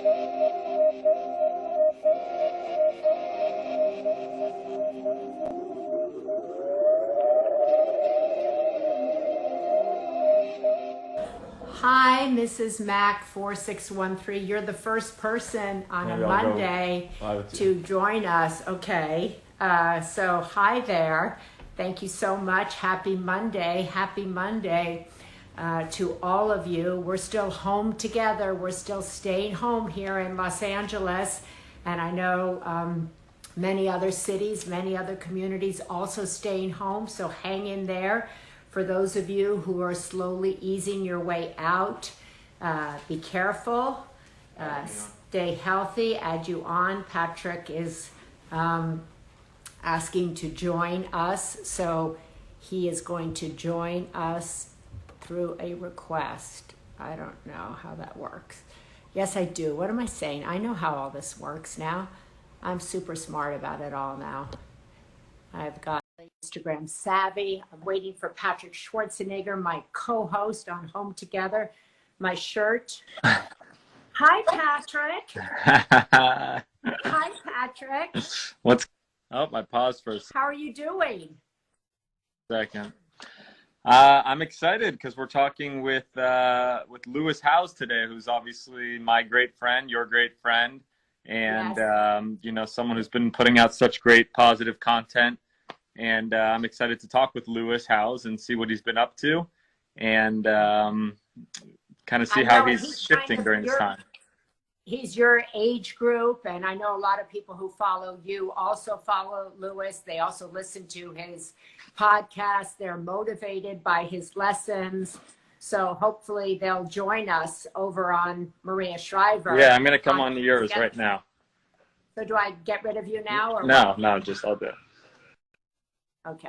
Hi, Mrs. Mac 4613. You're the first person on Maybe a I'll go Monday live with you. to join us. Okay. So hi there. Thank you so much. Happy Monday. Happy Monday to all of you. We're still home together. We're still staying home here in Los Angeles. And I know many other cities, many other communities also staying home. So hang in there. For those of you who are slowly easing your way out, be careful, stay healthy. Add you on. Patrick is asking to join us, so he is going to join us through a request. I don't know how that works. Yes, I do. What am I saying? I know how all this works now. I'm super smart about it all now. I've got Instagram savvy. I'm waiting for Patrick Schwarzenegger, my co-host on Home Together, my shirt. Hi, Patrick. Hi, Patrick. I paused for a How are you doing? second. I'm excited because we're talking with Lewis Howes today, who's obviously my great friend, your great friend, and Yes. someone who's been putting out such great positive content. And I'm excited to talk with Lewis Howes and see what he's been up to, and kind of see how he's shifting during this time. He's your age group, and I know a lot of people who follow you also follow Lewis. They also listen to his podcast. They're motivated by his lessons. So hopefully they'll join us over on Maria Shriver. Yeah, I'm going to come on to yours right now. So do I get rid of you now? Or No, just I'll do it. Okay.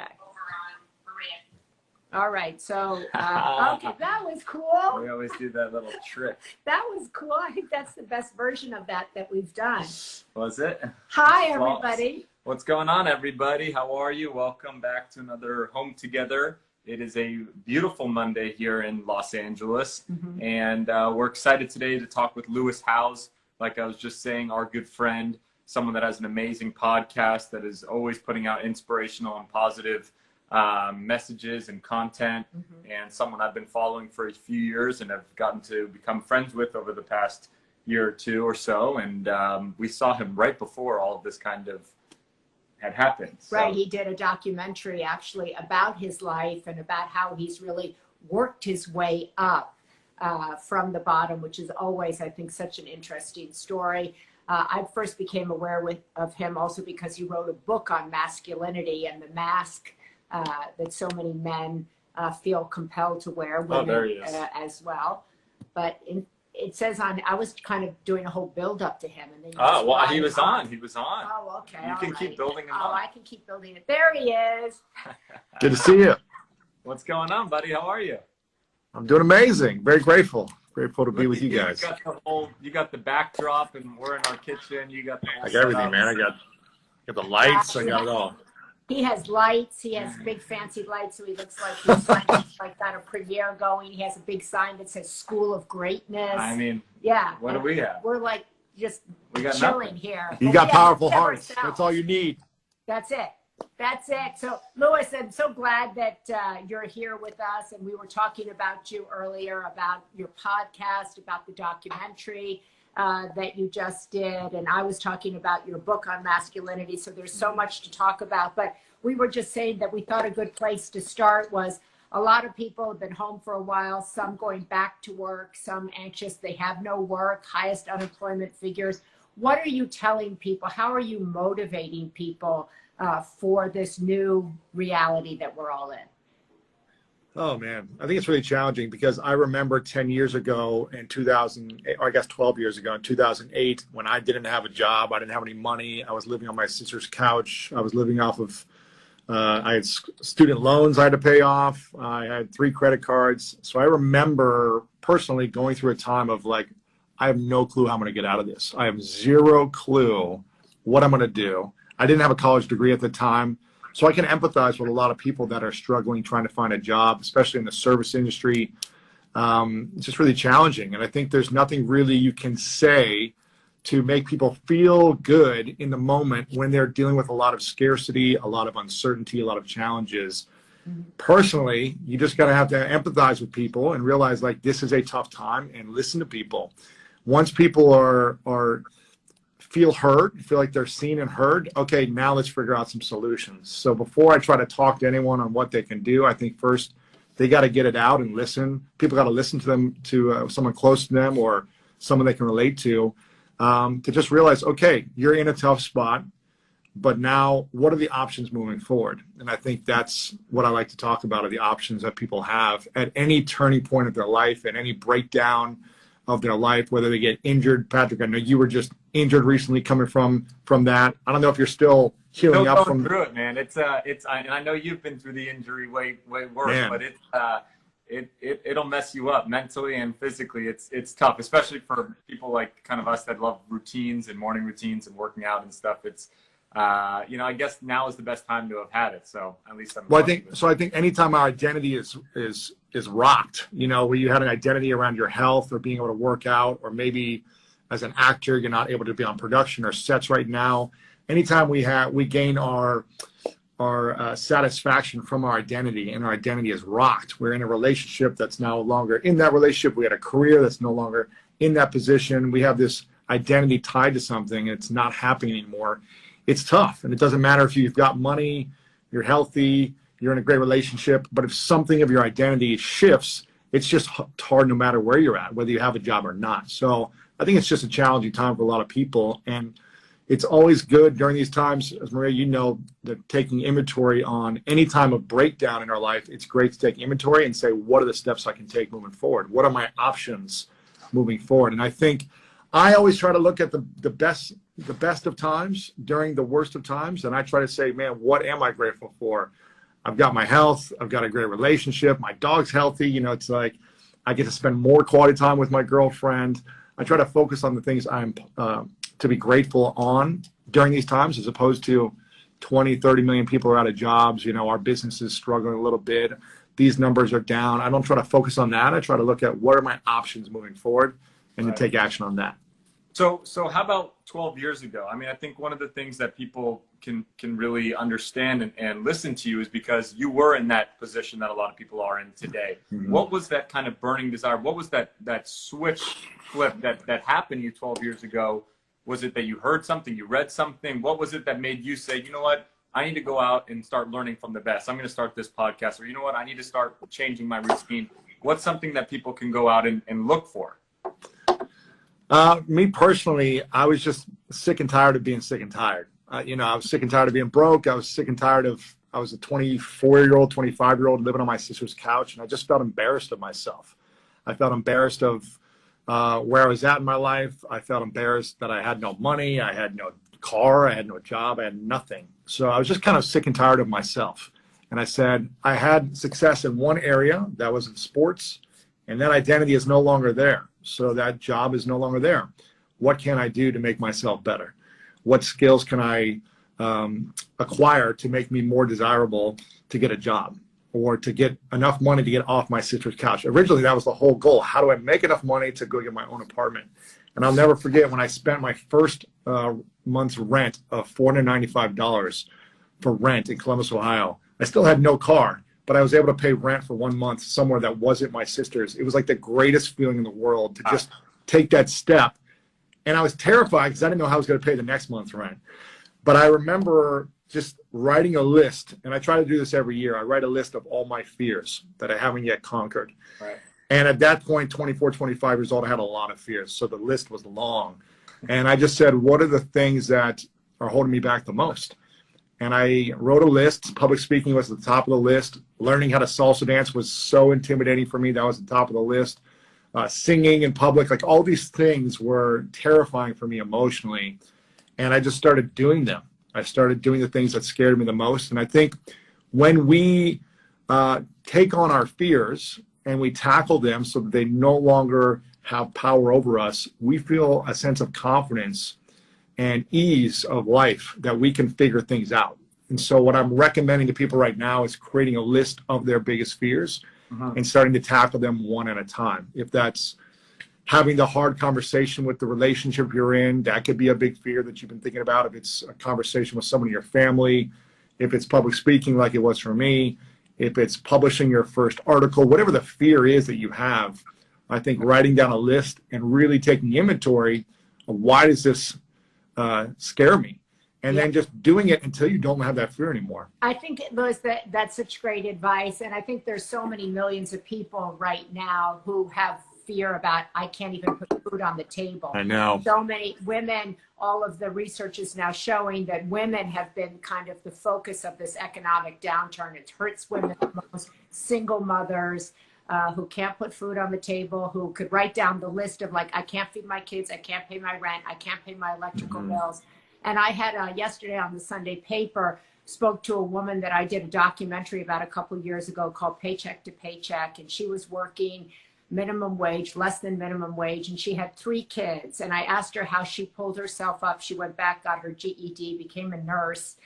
All right. So, okay, that was cool. We always do that little trick. That was cool. I think that's the best version of that we've done. Was it? Hi, everybody. What's going on, everybody? How are you? Welcome back to another Home Together. It is a beautiful Monday here in Los Angeles, and we're excited today to talk with Lewis Howes. Like I was just saying, our good friend, someone that has an amazing podcast that is always putting out inspirational and positive messages and content, and someone I've been following for a few years and have gotten to become friends with over the past year or two or so. And we saw him right before all of this kind of had happened. So. Right. He did a documentary actually about his life and about how he's really worked his way up from the bottom, which is always, I think, such an interesting story. I first became aware of him also because he wrote a book on masculinity and the mask that so many men feel compelled to wear, women as well. But it says I was kind of doing a whole build up to him. And then he was on. Oh, okay. You can keep building him up. Oh, I can keep building it. There he is. Good to see you. What's going on, buddy? How are you? I'm doing amazing. Very grateful. Grateful to be with you guys. You got the backdrop, and we're in our kitchen. You got the whole I got everything, man. I got the lights. I got it all. He has lights. He has big fancy lights, so he looks like he's got a premiere going. He has a big sign that says "School of Greatness." I mean, yeah. What do we have? We're like just chilling nothing here. You got powerful hearts. That's all you need. That's it. That's it. So, Lewis, I'm so glad that you're here with us. And we were talking about you earlier, about your podcast, about the documentary that you just did. And I was talking about your book on masculinity. So there's so much to talk about. But we were just saying that we thought a good place to start was a lot of people have been home for a while, some going back to work, some anxious. They have no work, highest unemployment figures. What are you telling people? How are you motivating people for this new reality that we're all in? Oh, man. I think it's really challenging because I remember 10 years ago in 2008, or I guess 12 years ago in 2008, when I didn't have a job, I didn't have any money. I was living on my sister's couch. I was living off of, I had student loans I had to pay off. I had 3 credit cards. So I remember personally going through a time of like, I have no clue how I'm going to get out of this. I have 0 clue what I'm going to do. I didn't have a college degree at the time. So I can empathize with a lot of people that are struggling trying to find a job, especially in the service industry. It's just really challenging. And I think there's nothing really you can say to make people feel good in the moment when they're dealing with a lot of scarcity, a lot of uncertainty, a lot of challenges. Personally, you just got to have to empathize with people and realize like this is a tough time and listen to people. Once people feel heard, feel like they're seen and heard, okay, now let's figure out some solutions. So before I try to talk to anyone on what they can do, I think first they got to get it out and listen. People got to listen to them, to someone close to them or someone they can relate to just realize, okay, you're in a tough spot, but now what are the options moving forward? And I think that's what I like to talk about, are the options that people have at any turning point of their life, at any breakdown of their life, whether they get injured. Patrick, I know you were just injured recently, coming from that. I don't know if you're still healing up from through it, man. And I know you've been through the injury way worse, man. But it'll mess you up mentally and physically. It's tough, especially for people like kind of us that love routines and morning routines and working out and stuff. It's I guess now is the best time to have had it. So at least I think anytime our identity is rocked, where you had an identity around your health or being able to work out, or maybe as an actor, you're not able to be on production or sets right now. Anytime we gain our satisfaction from our identity, and our identity is rocked, we're in a relationship that's no longer in that relationship. We had a career that's no longer in that position. We have this identity tied to something. It's not happening anymore. It's tough. And it doesn't matter if you've got money, you're healthy, you're in a great relationship, but if something of your identity shifts, it's just hard no matter where you're at, whether you have a job or not. So I think it's just a challenging time for a lot of people. And it's always good during these times, as Maria, that taking inventory on any time of breakdown in our life, it's great to take inventory and say, what are the steps I can take moving forward? What are my options moving forward? And I think I always try to look at the best of times during the worst of times. And I try to say, man, what am I grateful for? I've got my health. I've got a great relationship. My dog's healthy. It's like I get to spend more quality time with my girlfriend. I try to focus on the things I'm to be grateful on during these times, as opposed to 20, 30 million people are out of jobs. Our business is struggling a little bit. These numbers are down. I don't try to focus on that. I try to look at what are my options moving forward and to take action on that. So how about 12 years ago? I mean, I think one of the things that people can really understand and listen to you is because you were in that position that a lot of people are in today. Mm-hmm. What was that kind of burning desire? What was that switch flip that happened to you 12 years ago? Was it that you heard something, you read something? What was it that made you say, you know what, I need to go out and start learning from the best. I'm going to start this podcast. Or you know what, I need to start changing my routine. What's something that people can go out and look for? Me personally, I was just sick and tired of being sick and tired. I was sick and tired of being broke. I was sick and tired I was a 24-year-old, 25-year-old living on my sister's couch, and I just felt embarrassed of myself. I felt embarrassed of where I was at in my life. I felt embarrassed that I had no money. I had no car. I had no job. I had nothing. So I was just kind of sick and tired of myself. And I said, I had success in one area, that was in sports, and that identity is no longer there. So that job is no longer there. What can I do to make myself better? What skills can I acquire to make me more desirable to get a job or to get enough money to get off my sister's couch? Originally, that was the whole goal. How do I make enough money to go get my own apartment? And I'll never forget when I spent my first month's rent of $495 for rent in Columbus, Ohio. I still had no car, but I was able to pay rent for 1 month somewhere that wasn't my sister's. It was like the greatest feeling in the world to just take that step. And I was terrified because I didn't know how I was going to pay the next month's rent. But I remember just writing a list, and I try to do this every year. I write a list of all my fears that I haven't yet conquered. Right. And at that point, 24, 25 years old, I had a lot of fears. So the list was long. And I just said, what are the things that are holding me back the most? And I wrote a list. Public speaking was at the top of the list. Learning how to salsa dance was so intimidating for me. That was at the top of the list. Singing in public, like all these things were terrifying for me emotionally. And I just started doing them. I started doing the things that scared me the most. And I think when we take on our fears and we tackle them so that they no longer have power over us, we feel a sense of confidence and ease of life that we can figure things out. And so what I'm recommending to people right now is creating a list of their biggest fears and starting to tackle them one at a time. If that's having the hard conversation with the relationship you're in. That could be a big fear that you've been thinking about. If it's a conversation with someone in your family, if it's public speaking like it was for me, if it's publishing your first article, whatever the fear is that you have, I think writing down a list and really taking inventory of why does this scare me? And then just doing it until you don't have that fear anymore. I think, Louis, that's such great advice. And I think there's so many millions of people right now who have fear about, I can't even put food on the table. I know. So many women, all of the research is now showing that women have been kind of the focus of this economic downturn. It hurts women the most, single mothers who can't put food on the table, who could write down the list of like, I can't feed my kids, I can't pay my rent, I can't pay my electrical bills. And I had yesterday on the Sunday paper, spoke to a woman that I did a documentary about a couple of years ago called Paycheck to Paycheck. And she was working minimum wage, less than minimum wage. And she had 3 kids. And I asked her how she pulled herself up. She went back, got her GED, became a nurse.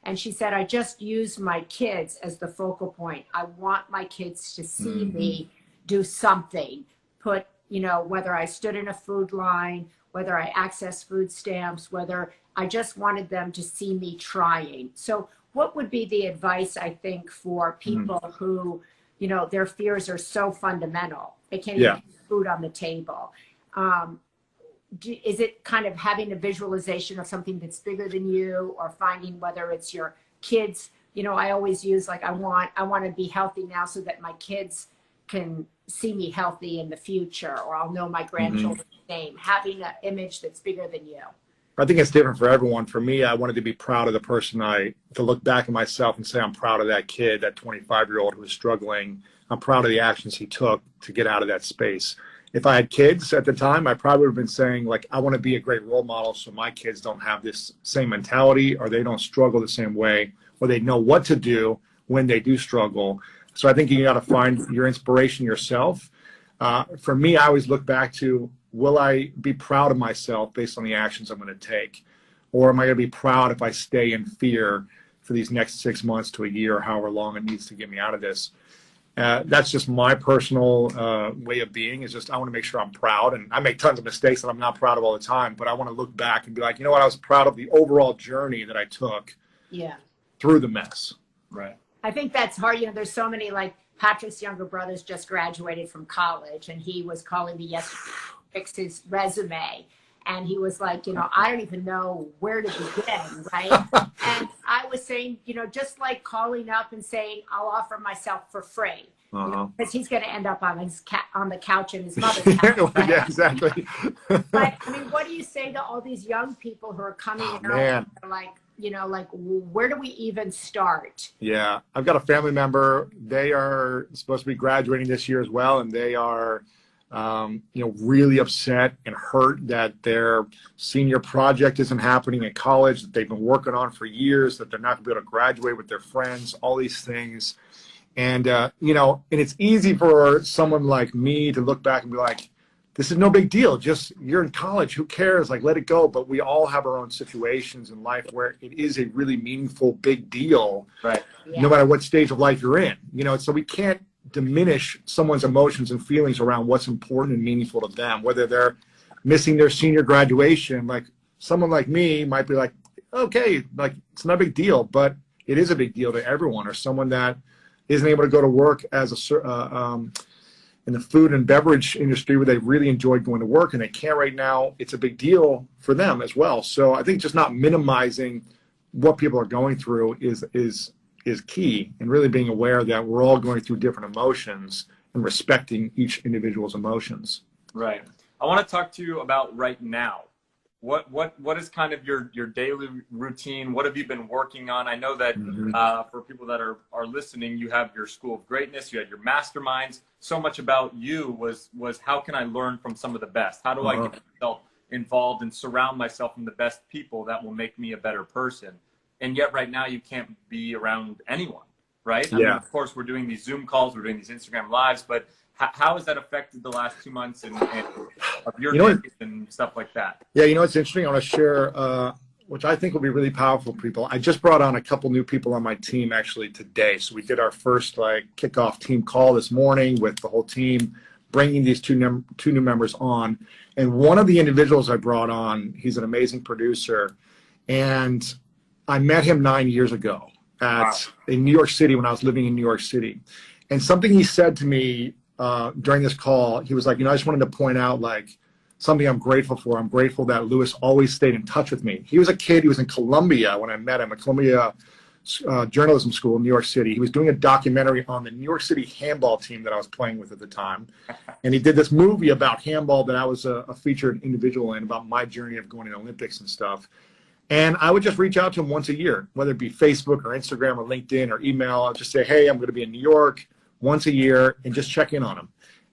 And she said, I just used my kids as the focal point. I want my kids to see me do something, put, you know, whether I stood in a food line, whether I accessed food stamps, whether I just wanted them to see me trying. So what would be the advice, I think, for people who, you know, their fears are so fundamental? They can't even put food on the table. Is it kind of having a visualization of something that's bigger than you, or finding whether it's your kids? You know, I always use like, I want to be healthy now so that my kids can see me healthy in the future, or I'll know my grandchildren's name. Having an image that's bigger than you. I think it's different for everyone. For me, I wanted to be proud of the person to look back at myself and say, I'm proud of that kid, that 25-year-old who was struggling. I'm proud of the actions he took to get out of that space. If I had kids at the time, I probably would have been saying, like, I want to be a great role model so my kids don't have this same mentality, or they don't struggle the same way, or they know what to do when they do struggle. So I think you got to find your inspiration yourself. For me, I always look back to, will I be proud of myself based on the actions I'm going to take? Or am I going to be proud if I stay in fear for these next 6 months to a year, or however long it needs to get me out of this? That's just my personal way of being, is just I want to make sure I'm proud. And I make tons of mistakes that I'm not proud of all the time, but I want to look back and be like, you know what, I was proud of the overall journey that I took through the mess. Right. I think that's hard. You know, there's so many, like Patrick's younger brothers just graduated from college, and he was calling me yesterday to fix his resume. And he was like, you know, I don't even know where to begin, right? And I was saying, you know, just like calling up and saying, I'll offer myself for free. Because he's going to end up on the couch in his mother's house. Right? Yeah, exactly. But I mean, what do you say to all these young people who are coming in and like, you know, like, where do we even start? Yeah, I've got a family member. They are supposed to be graduating this year as well, and they are, you know, really upset and hurt that their senior project isn't happening at college that they've been working on for years, that they're not going to be able to graduate with their friends, all these things. And, you know, and it's easy for someone like me to look back and be like, this is no big deal. Just, you're in college. Who cares? Like, let it go. But we all have our own situations in life where it is a really meaningful, big deal, right? No matter what stage of life you're in, you know, so we can't diminish someone's emotions and feelings around what's important and meaningful to them, whether they're missing their senior graduation. Like, someone like me might be like, okay, like, it's not a big deal, but it is a big deal to everyone. Or someone that isn't able to go to work as a in the food and beverage industry where they really enjoyed going to work and they can't right now, it's a big deal for them as well. So I think just not minimizing what people are going through is key, and really being aware that we're all going through different emotions and respecting each individual's emotions. Right. I want to talk to you about right now. What is kind of your daily routine? What have you been working on? I know that for people that are listening, you have your School of Greatness, you had your masterminds. So much about you was how can I learn from some of the best? How do I get myself involved and surround myself with the best people that will make me a better person? And yet right now you can't be around anyone, right? I mean, of course, we're doing these Zoom calls, we're doing these Instagram lives, but how has that affected the last 2 months and of your days and stuff like that? Yeah, you know, it's interesting. I want to share, which I think will be really powerful for people. I just brought on a couple new people on my team actually today. So we did our first like kickoff team call this morning with the whole team, bringing these two new members on. And one of the individuals I brought on, he's an amazing producer. And I met him 9 years ago in New York City when I was living in New York City. And something he said to me during this call, he was like, I just wanted to point out like something I'm grateful for. I'm grateful that Lewis always stayed in touch with me. He was a kid. He was in Columbia when I met him, at Columbia Journalism School in New York City. He was doing a documentary on the New York City handball team that I was playing with at the time. And he did this movie about handball that I was a featured individual in, about my journey of going to the Olympics and stuff. And I would just reach out to him once a year, whether it be Facebook or Instagram or LinkedIn or email. I'll just say, hey, I'm going to be in New York once a year, and just check in on him.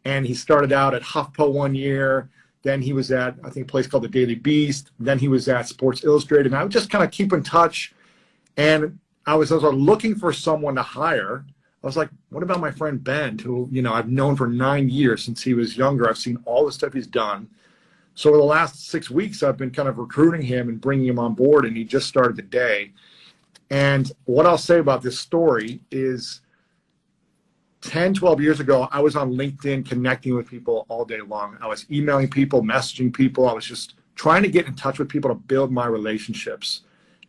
And he started out at HuffPo one year. Then he was at, I think, a place called the Daily Beast. Then he was at Sports Illustrated. And I would just kind of keep in touch. And I was looking for someone to hire. I was like, what about my friend Ben, who, I've known for 9 years since he was younger. I've seen all the stuff he's done. So over the last 6 weeks, I've been kind of recruiting him and bringing him on board, and he just started today. And what I'll say about this story is 10, 12 years ago, I was on LinkedIn connecting with people all day long. I was emailing people, messaging people. I was just trying to get in touch with people to build my relationships.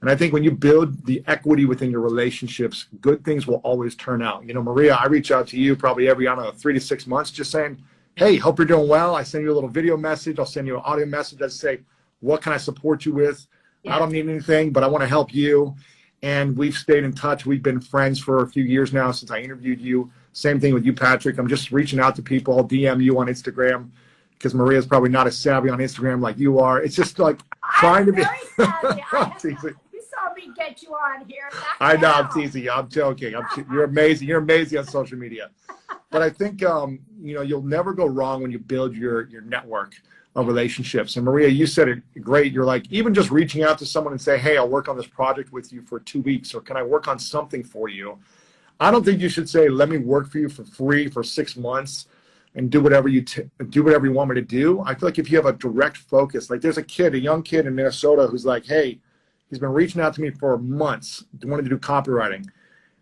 And I think when you build the equity within your relationships, good things will always turn out. Maria, I reach out to you probably every, 3 to 6 months, just saying, hey, hope you're doing well. I send you a little video message. I'll send you an audio message. I say, what can I support you with? Yeah. I don't need anything, but I want to help you. And we've stayed in touch. We've been friends for a few years now since I interviewed you. Same thing with you, Patrick. I'm just reaching out to people. I'll DM you on Instagram because Maria's probably not as savvy on Instagram like you are. It's just like trying to be. You saw me get you on here. I know, I'm teasing you. I'm joking. You're amazing. You're amazing on social media. But I think you'll never go wrong when you build your network of relationships. And Maria, you said it great. You're like, even just reaching out to someone and say, hey, I'll work on this project with you for 2 weeks, or can I work on something for you? I don't think you should say, let me work for you for free for 6 months and do whatever you want me to do. I feel like if you have a direct focus, like there's a young kid in Minnesota who's like, hey, he's been reaching out to me for months, wanted to do copywriting.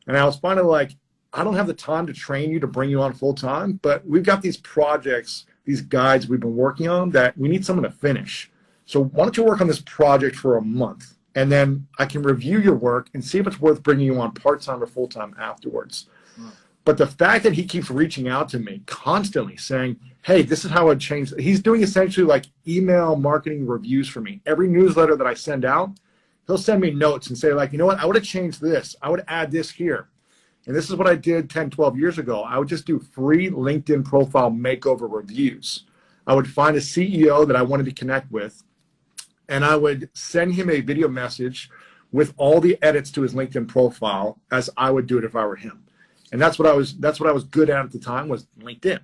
And I was finding like, I don't have the time to train you to bring you on full time, but we've got these projects, these guides we've been working on that we need someone to finish. So why don't you work on this project for a month? And then I can review your work and see if it's worth bringing you on part-time or full-time afterwards. But the fact that he keeps reaching out to me constantly saying, hey, this is how I'd change. He's doing essentially like email marketing reviews for me. Every newsletter that I send out, he'll send me notes and say like, you know what, I would have changed this. I would add this here. And this is what I did 10, 12 years ago. I would just do free LinkedIn profile makeover reviews. I would find a CEO that I wanted to connect with, and I would send him a video message with all the edits to his LinkedIn profile as I would do it if I were him. And that's what I was good at the time, was LinkedIn.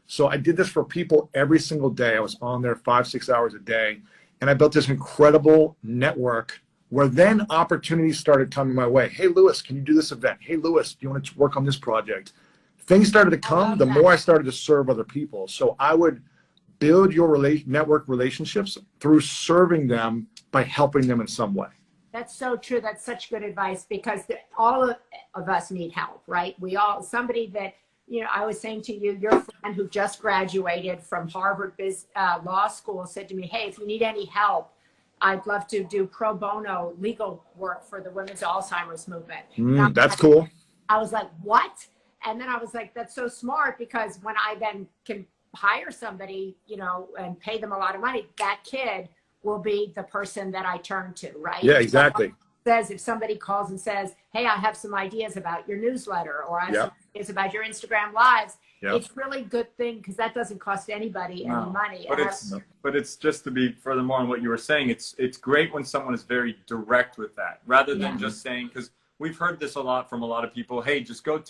So I did this for people every single day. I was on there 5-6 hours a day, and I built this incredible network where then opportunities started coming my way. Hey, Lewis, can you do this event? Hey, Lewis, do you want to work on this project? Things started to come the more I started to serve other people. So I would build your network relationships through serving them by helping them in some way. That's so true. That's such good advice, because all of us need help, right? Somebody that, I was saying to you, your friend who just graduated from Harvard Law School said to me, hey, if you need any help, I'd love to do pro bono legal work for the women's Alzheimer's movement. That's cool. I was like, what? And then I was like, that's so smart, because when I then can hire somebody, and pay them a lot of money, that kid will be the person that I turn to, right? Yeah, exactly. If somebody calls and says, hey, I have some ideas about your newsletter, or I have some ideas about your Instagram lives, it's really good thing, because that doesn't cost anybody any money. But it's just to be furthermore on what you were saying, it's great when someone is very direct with that, rather than just saying, because we've heard this a lot from a lot of people, hey, just go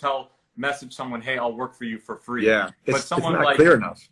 message someone, hey, I'll work for you for free. Yeah, but someone it's not clear enough.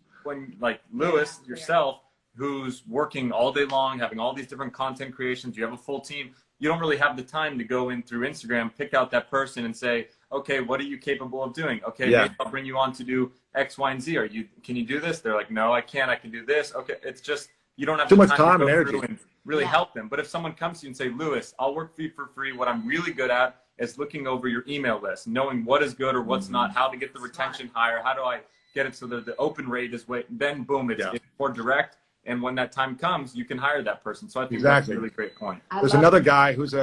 Like Lewis, yourself, who's working all day long, having all these different content creations, you have a full team, you don't really have the time to go in through Instagram, pick out that person and say, okay, what are you capable of doing? Okay, maybe I'll bring you on to do X, Y, and Z. Can you do this? They're like, no, I can't. I can do this. Okay, it's just, you don't have too much time and energy and really help them. But if someone comes to you and say, Lewis, I'll work for you for free. What I'm really good at is looking over your email list, knowing what is good or what's not, how to get the retention higher, how do I get it so that the open rate is then boom, it's more direct. And when that time comes, you can hire that person. So I think that's a really great point. There's another guy who's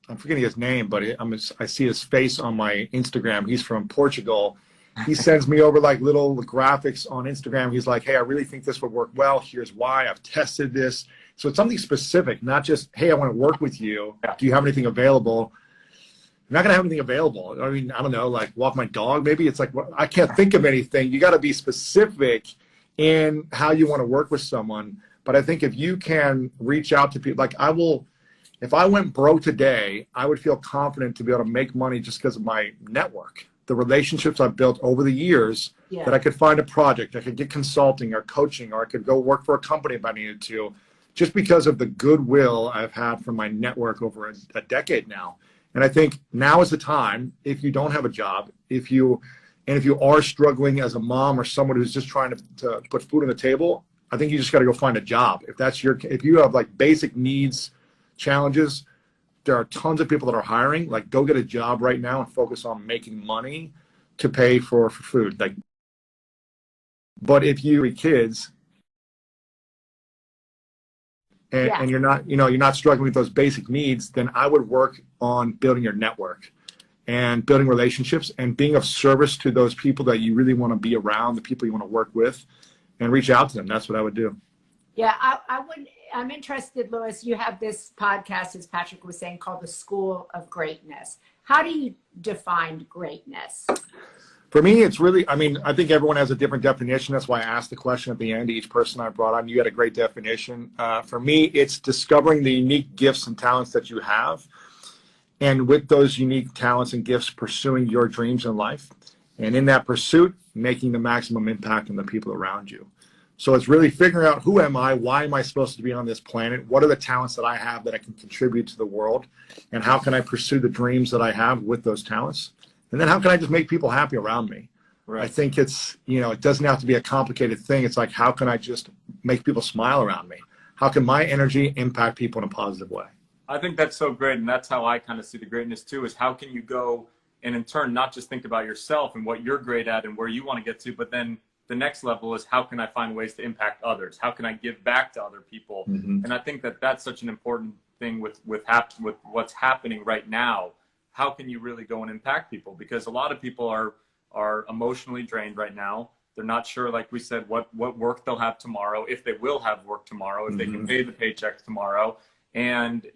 I'm forgetting his name, but I see his face on my Instagram. He's from Portugal. He sends me over like little graphics on Instagram. He's like, hey, I really think this would work well. Here's why. I've tested this. So it's something specific, not just, hey, I want to work with you. Do you have anything available? I'm not going to have anything available. I mean, I don't know, like walk my dog maybe. It's like, well, I can't think of anything. You got to be specific in how you want to work with someone. But I think if you can reach out to people, like if I went broke today, I would feel confident to be able to make money just because of my network, the relationships I've built over the years, that I could find a project, I could get consulting or coaching, or I could go work for a company if I needed to, just because of the goodwill I've had from my network over a decade now. And I think now is the time, if you don't have a job, if you are struggling as a mom or someone who's just trying to put food on the table, I think you just got to go find a job. If you have like basic needs challenges, there are tons of people that are hiring. Like, go get a job right now and focus on making money to pay for food. Like, but if you have kids and you're not struggling with those basic needs, then I would work on building your network and building relationships and being of service to those people that you really want to be around, the people you want to work with, and reach out to them. That's what I would do. Yeah, I'm interested, Louis. You have this podcast, as Patrick was saying, called The School of Greatness. How do you define greatness? For me, it's really, I think everyone has a different definition. That's why I asked the question at the end. Each person I brought on, you had a great definition. For me, it's discovering the unique gifts and talents that you have. And with those unique talents and gifts, pursuing your dreams in life. And in that pursuit, making the maximum impact on the people around you. So it's really figuring out, who am I? Why am I supposed to be on this planet? What are the talents that I have that I can contribute to the world? And how can I pursue the dreams that I have with those talents? And then how can I just make people happy around me? Right. I think it's, it doesn't have to be a complicated thing. It's like, how can I just make people smile around me? How can my energy impact people in a positive way? I think that's so great. And that's how I kind of see the greatness too, is how can you go and in turn, not just think about yourself and what you're great at and where you want to get to, but then the next level is, how can I find ways to impact others? How can I give back to other people? Mm-hmm. And I think that that's such an important thing with what's happening right now. How can you really go and impact people? Because a lot of people are emotionally drained right now. They're not sure, like we said, what work they'll have tomorrow, if they will have work tomorrow, if mm-hmm. they can pay the paychecks tomorrow. And,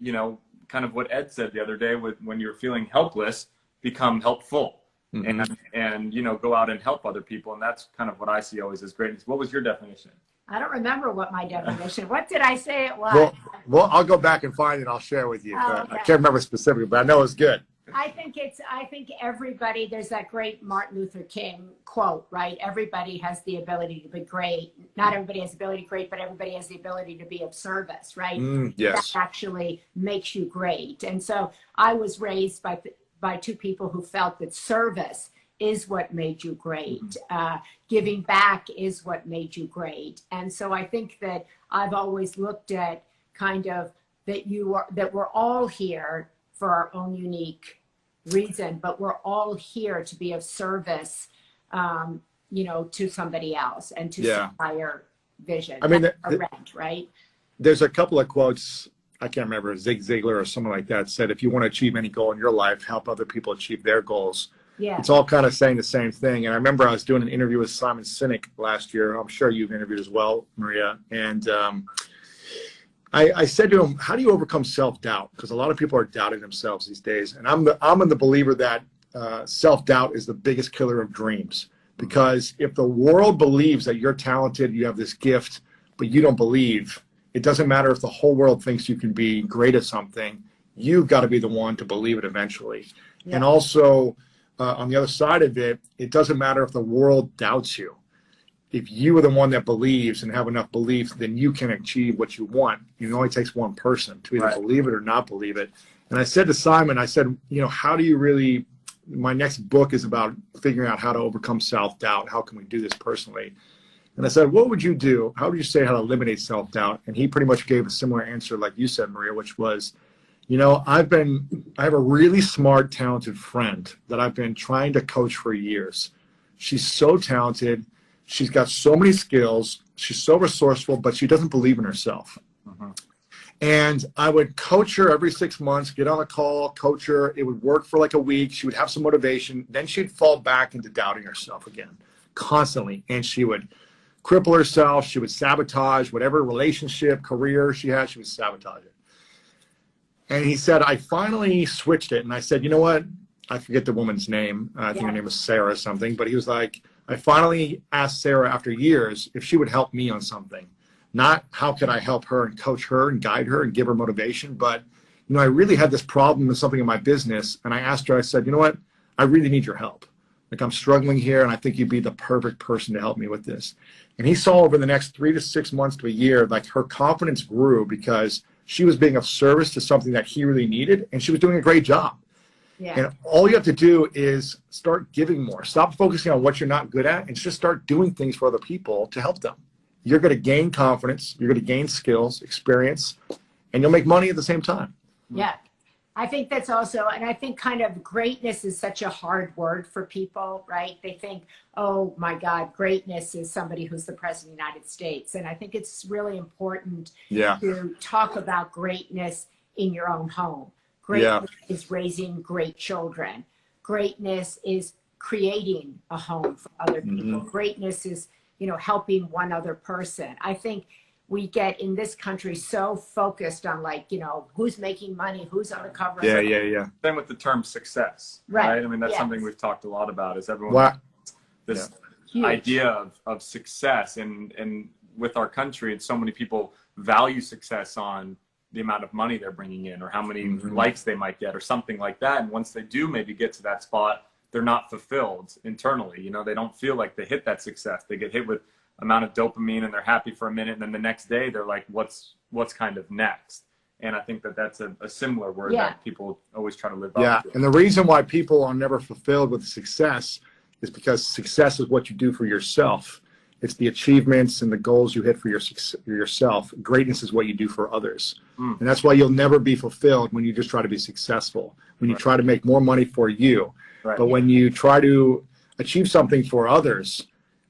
kind of what Ed said the other day, when you're feeling helpless, become helpful. Mm-hmm. and go out and help other people. And that's kind of what I see always as greatness. What was your definition? I don't remember what my definition. What did I say it was? Well, I'll go back and find it. I'll share with you. Okay. I can't remember specifically, but I know it's good. I think everybody, there's that great Martin Luther King quote, right? Everybody has the ability to be great. Not everybody has the ability to be great, but everybody has the ability to be of service, right? Yes. That actually makes you great. And so I was raised by two people who felt that service is what made you great. Giving back is what made you great. And so I think that I've always looked at kind of that we're all here for our own unique reason, but we're all here to be of service, to somebody else and to some higher vision. I mean, right? There's a couple of quotes. I can't remember, Zig Ziglar or someone like that said, if you want to achieve any goal in your life, help other people achieve their goals. Yeah. It's all kind of saying the same thing. And I remember I was doing an interview with Simon Sinek last year. I'm sure you've interviewed as well, Maria. And I said to him, how do you overcome self-doubt? Because a lot of people are doubting themselves these days. And I'm in the believer that self-doubt is the biggest killer of dreams. Because if the world believes that you're talented, you have this gift, but you don't believe, it doesn't matter if the whole world thinks you can be great at something. You've got to be the one to believe it eventually. Yeah. And also, on the other side of it, it doesn't matter if the world doubts you. If you are the one that believes and have enough belief, then you can achieve what you want. It only takes one person to either believe it or not believe it. And I said to Simon, how do you really, my next book is about figuring out how to overcome self-doubt. How can we do this personally? And I said, what would you do? How would you say how to eliminate self-doubt? And he pretty much gave a similar answer like you said, Maria, which was, I have a really smart, talented friend that I've been trying to coach for years. She's so talented. She's got so many skills. She's so resourceful, but she doesn't believe in herself. And I would coach her every 6 months, get on a call, coach her. It would work for like a week. She would have some motivation. Then she'd fall back into doubting herself again, constantly. And she would cripple herself. She would sabotage whatever relationship, career she had. She would sabotage it. And he said, I finally switched it. And I said, you know what? I forget the woman's name. I think her name was Sarah or something. But he was like, I finally asked Sarah after years if she would help me on something. Not how could I help her and coach her and guide her and give her motivation, but, you know, I really had this problem with something in my business. And I asked her, I said, you know what? I really need your help. Like, I'm struggling here, and I think you'd be the perfect person to help me with this. And he saw over the next 3 to 6 months to a year, like, her confidence grew because she was being of service to something that he really needed, and she was doing a great job. Yeah. And all you have to do is start giving more. Stop focusing on what you're not good at and just start doing things for other people to help them. You're going to gain confidence, you're going to gain skills, experience, and you'll make money at the same time. Yeah. I think that's also, and I think kind of greatness is such a hard word for people, right? They think, oh my God, greatness is somebody who's the president of the United States. And I think it's really important to talk about greatness in your own home. Greatness is raising great children. Greatness is creating a home for other people. Greatness is, you know, helping one other person. I think we get in this country so focused on, like, you know, who's making money, who's on the cover. Same with the term success, right? I mean, that's something we've talked a lot about, is everyone this idea of success, and with our country, and so many people value success on the amount of money they're bringing in, or how many likes they might get, or something like that. And once they do maybe get to that spot, they're not fulfilled internally. You know, they don't feel like they hit that success. They get hit with amount of dopamine and they're happy for a minute. And then the next day they're like, what's kind of next? And I think that that's a similar word that people always try to live up to. And the reason why people are never fulfilled with success is because success is what you do for yourself. It's the achievements and the goals you hit for yourself. Greatness is what you do for others. And that's why you'll never be fulfilled when you just try to be successful, when you try to make more money for you. But when you try to achieve something for others,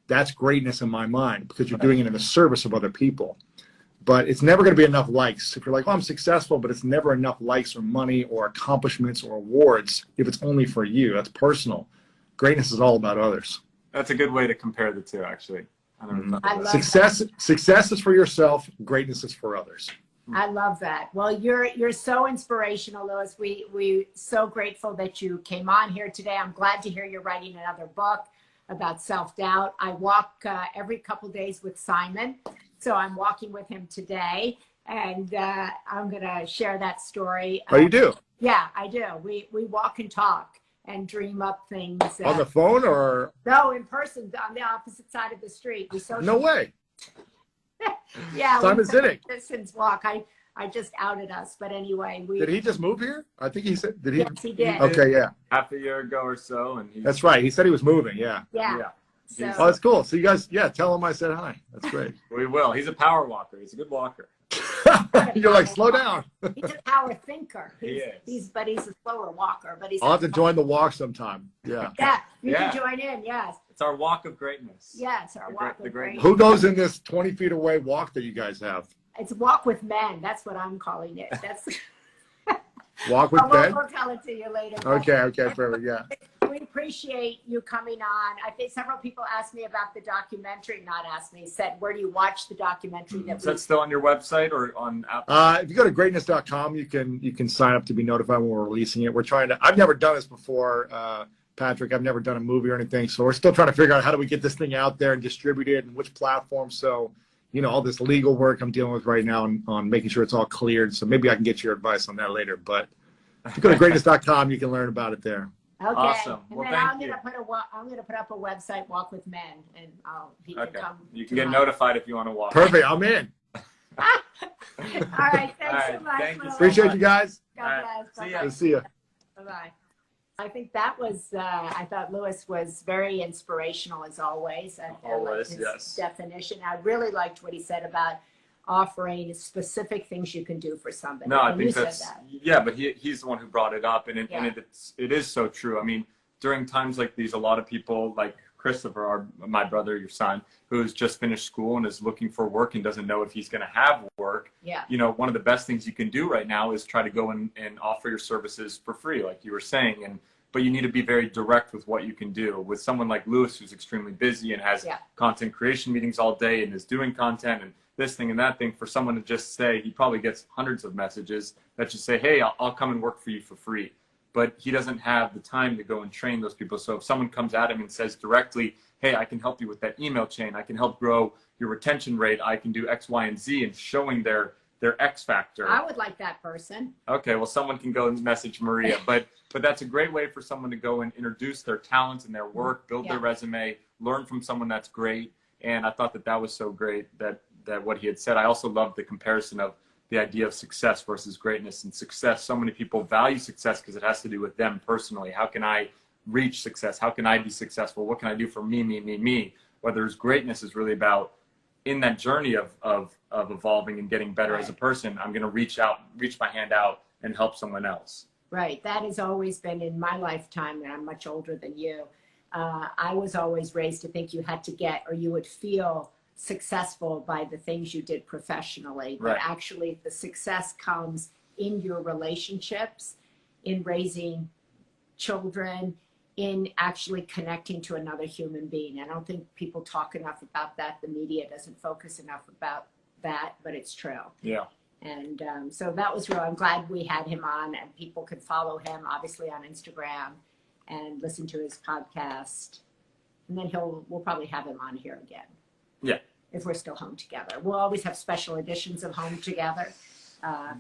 that's greatness in my mind, because you're doing it in the service of other people. But it's never going to be enough likes. If you're like, oh, I'm successful, but it's never enough likes or money or accomplishments or awards if it's only for you. That's personal. Greatness is all about others. That's a good way to compare the two, actually. Success is for yourself. Greatness is for others. I love that. Well, you're so inspirational, Louis. We're so grateful that you came on here today. I'm glad to hear you're writing another book about self-doubt. I walk every couple days with Simon, so I'm walking with him today, and I'm going to share that story. Oh, you do? Yeah, I do. We walk and talk and dream up things. On the phone, or? No, in person, on the opposite side of the street. No way. Yeah, Simon Sinek. Distance walk. I just outed us, but anyway, did he just move here? I think he said. Did he? Yes, he did. Okay, yeah. Half a year ago or so, and that's right. He said he was moving. Yeah. So, oh, that's cool. So you guys, tell him I said hi. That's great. We will. He's a power walker. He's a good walker. You're like, slow down. He's a power thinker. But he's a slower walker. But I'll have to join the walk sometime. Yeah. Yeah, you can join in. Yes. It's our walk of greatness. Yeah, it's our walk of greatness. Who goes in this 20 feet away walk that you guys have? It's walk with men. That's what I'm calling it. That's walk with men. We'll tell it to you later. Okay, perfect. Yeah. We appreciate you coming on. I think several people asked me about the documentary. Not asked me, said, where do you watch the documentary? Is that still on your website or on Apple? If you go to greatness.com, you can sign up to be notified when we're releasing it. We're trying to. I've never done this before, Patrick. I've never done a movie or anything, so we're still trying to figure out how do we get this thing out there and distribute it and which platform. So, you know, all this legal work I'm dealing with right now on making sure it's all cleared. So maybe I can get your advice on that later. But if you go to greatness.com, you can learn about it there. Okay. Awesome. And then I'm gonna put up a website, Walk with Men, and he can come. You can get notified if you want to walk. Perfect. I'm in. All right. Thanks so much. Thank you. Appreciate you guys. God bless. See ya. Bye-bye. I think that was, I thought Louis was very inspirational as always. I liked his definition. I really liked what he said about offering specific things you can do for somebody. No, I think that's, but he's the one who brought it up, and it is so true. I mean, during times like these, a lot of people like Christopher, my brother, your son, who's just finished school and is looking for work and doesn't know if he's going to have work. Yeah. You know, one of the best things you can do right now is try to go and offer your services for free, like you were saying. But you need to be very direct with what you can do. With someone like Lewis, who's extremely busy and has content creation meetings all day and is doing content and this thing and that thing, for someone to just say, he probably gets hundreds of messages that just say, hey, I'll come and work for you for free. But he doesn't have the time to go and train those people. So if someone comes at him and says directly, hey, I can help you with that email chain, I can help grow your retention rate, I can do X, Y, and Z, and showing their X factor. I would like that person. Okay, well, someone can go and message Maria. But that's a great way for someone to go and introduce their talents and their work, build their resume, learn from someone that's great. And I thought that was so great that what he had said. I also loved the comparison of the idea of success versus greatness. And success, so many people value success because it has to do with them personally. How can I reach success? How can I be successful? What can I do for me? Whereas greatness is really about, in that journey of evolving and getting better as a person, I'm going to reach my hand out and help someone else. Right. That has always been in my lifetime, and I'm much older than you. I was always raised to think you had to get, or you would feel successful by the things you did professionally. But actually the success comes in your relationships, in raising children, in actually connecting to another human being. I don't think people talk enough about that. The media doesn't focus enough about that, but it's true. Yeah. And so that was real. I'm glad we had him on, and people could follow him obviously on Instagram and listen to his podcast. And then we'll probably have him on here again. Yeah. If we're still home together. We'll always have special editions of Home Together,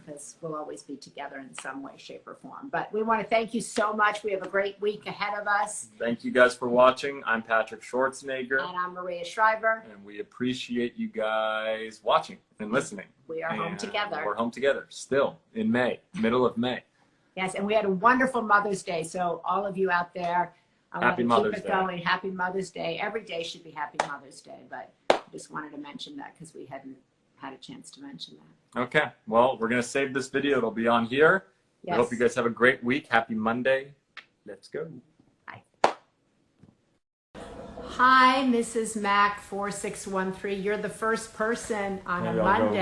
because we'll always be together in some way, shape, or form. But we want to thank you so much. We have a great week ahead of us. Thank you guys for watching. I'm Patrick Schwarzenegger. And I'm Maria Shriver. And we appreciate you guys watching and listening. We are home together. We're home together still in May, middle of May. Yes, and we had a wonderful Mother's Day. So all of you out there, Happy Mother's Day. Keep it going. Happy Mother's Day. Every day should be Happy Mother's Day, but I just wanted to mention that because we hadn't had a chance to mention that. Okay. Well, we're going to save this video. It'll be on here. Yes. I hope you guys have a great week. Happy Monday. Let's go. Bye. Hi, Mrs. Mac 4613. You're the first person on a Monday.